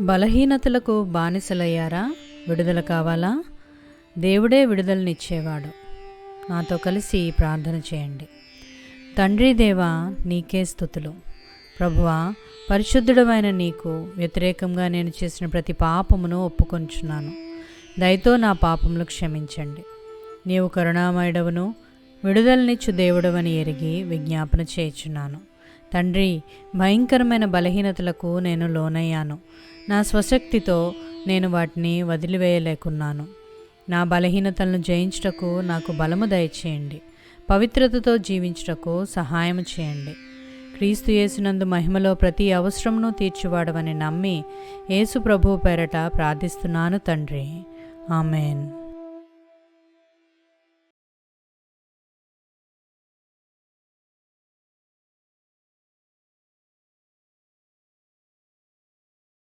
బలహీనతలకు బానిసలయ్యారా? విడుదల కావాలా? దేవుడే విడుదలనిచ్చేవాడు. నాతో కలిసి ప్రార్థన చేయండి. తండ్రి దేవా, నీకే స్తుతులు. ప్రభువా, పరిశుద్ధుడమైన నీకు వ్యతిరేకంగా నేను చేసిన ప్రతి పాపమును ఒప్పుకొంచున్నాను. దయతో నా పాపములు క్షమించండి. నీవు కరుణామయుడవును, విడుదలనిచ్చు దేవుడవని ఎరిగి విజ్ఞాపన చేయుచున్నాను. తండ్రి, భయంకరమైన బలహీనతలకు నేను లోనయ్యాను. నా స్వశక్తితో నేను వాటిని వదిలివేయలేకున్నాను. నా బలహీనతలను జయించుటకు నాకు బలము దయచేయండి. పవిత్రతతో జీవించుటకు సహాయం చేయండి. క్రీస్తు యేసునందు మహిమలో ప్రతి అవసరమును తీర్చువాడవని నమ్మి యేసు ప్రభువు పేరట ప్రార్థిస్తున్నాను తండ్రి. ఆమెన్.